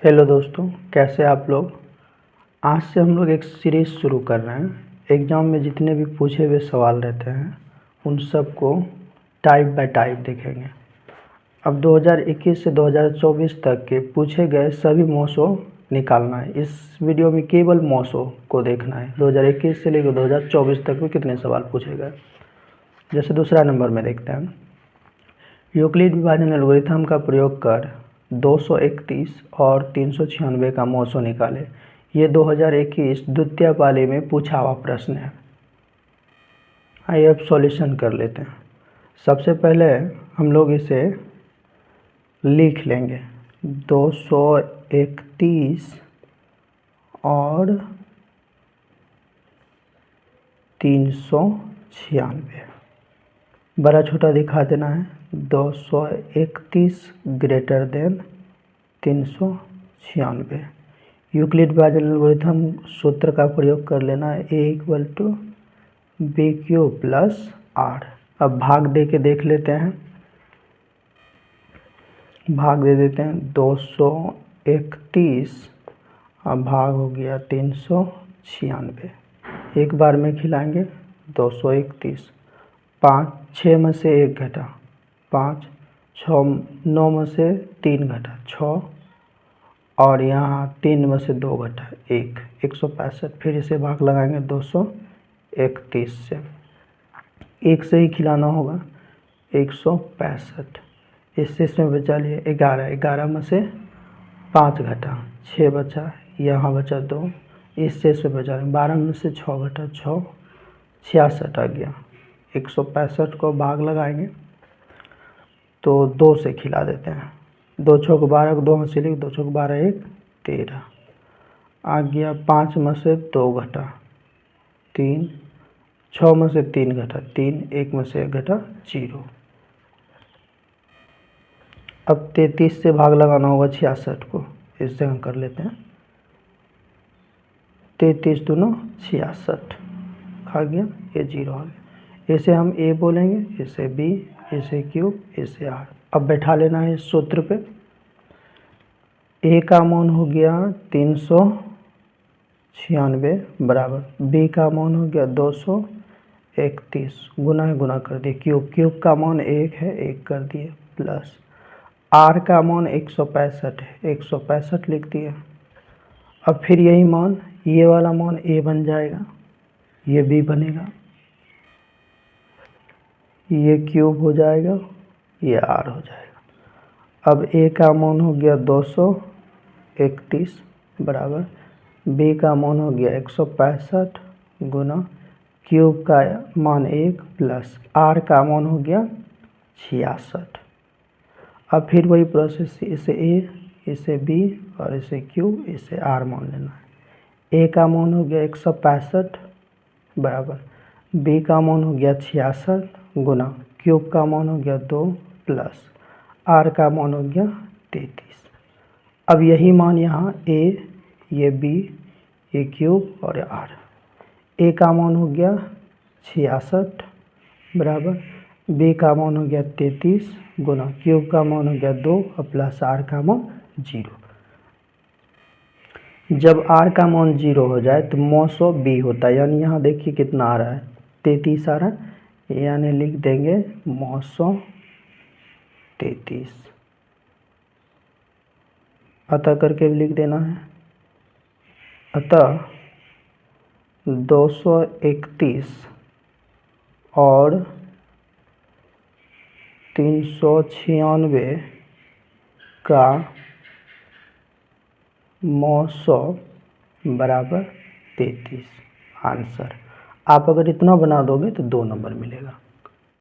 Hello दोस्तों, कैसे आप लोग। आज से हम लोग एक सीरीज़ शुरू कर रहे हैं। एग्ज़ाम में जितने भी पूछे हुए सवाल रहते हैं उन सब को टाइप बाय टाइप देखेंगे। अब 2021 से 2024 तक के पूछे गए सभी मौसो निकालना है। इस वीडियो में केवल मौसो को देखना है। 2021 से लेकर 2024 तक में कितने सवाल पूछे गए। जैसे दूसरा नंबर में देखते हैं, यूक्लिड विभाजन एल्गोरिथम का प्रयोग कर 231 और 396 का मौसो निकाले। ये 2021 द्वितीय पाली में पूछा हुआ प्रश्न है। आइए अब सॉल्यूशन कर लेते हैं। सबसे पहले हम लोग इसे लिख लेंगे 231 और 396 बड़ा छोटा दिखा देना है। 231 ग्रेटर देन 396। यूक्लिड विभाजन एल्गोरिथम सूत्र का प्रयोग कर लेना है, a=bq प्लस r। अब भाग दे के देख लेते हैं। भाग दे देते हैं 231 अब भाग हो गया 396। एक बार में खिलाएंगे 231, 5 में से 1 घटा 5, 6 9 में से 3 घटा 6 और यहाँ 3 में से 2 घटा 1, 165। फिर इसे भाग लगाएंगे 231 से, 1 से ही खिलाना होगा 165। इसमें बचा लिए 11, 11 में से 5 घटा 6 बचा, यहाँ बचा 2, इससे बचा 12 में से 6 घटा 6, 66 आ गया। 165 को भाग लगाएंगे तो 2 से खिला देते हैं। 2 छक 12 को 2 में से 2 छक 12 1 13 आ गया। 5 में से 2 घटा 3, 6 में से 3 घटा 3, 1 में से 1 घटा 0। अब 33 से भाग लगाना होगा 66 को। इस जगह कर लेते हैं 33 दूना 66 खा गया, ये 0 आ गया। इसे हम a बोलेंगे, इसे b, इसे q, इसे r। अब बैठा लेना है इस सूत्र पे। a का मान हो गया 396 बराबर b का मान हो गया 231, गुना कर दिए क्यूब का मान 1 है, 1 कर दिए, प्लस r का मान 165 है, 165 लिख दिए। अब फिर यही मान, ये वाला मान a बन जाएगा, ये b बनेगा, ये क्यूब हो जाएगा, ये r हो जाएगा। अब a का मान हो गया 231 बराबर b का मान हो गया 165 गुना क्यूब का मान 1 प्लस r का मान हो गया 66। अब फिर वही प्रोसेस, इसे a, इसे b और इसे q, इसे r मान लेना है। a का मान हो गया 165 बराबर b का मान हो गया 66 गुना क्यूब का मान हो गया 2 प्लस r का मान हो गया 33। अब यही मान यहाँ a, ये b, ये क्यूब और r। a का मान हो गया 66 बराबर b का मान हो गया 33 गुना क्यूब का मान हो गया 2 और प्लस r का मान 0। जब r का मान 0 हो जाए तो मौसो b होता है, यानी यहाँ देखिए कितना आ रहा है 33 आ रहा है, यानी लिख देंगे मौसो 33। अतः करके भी लिख देना है। अतः 231 और 396 का मौसो बराबर 33 आंसर। आप अगर इतना बना दोगे तो 2 नंबर मिलेगा।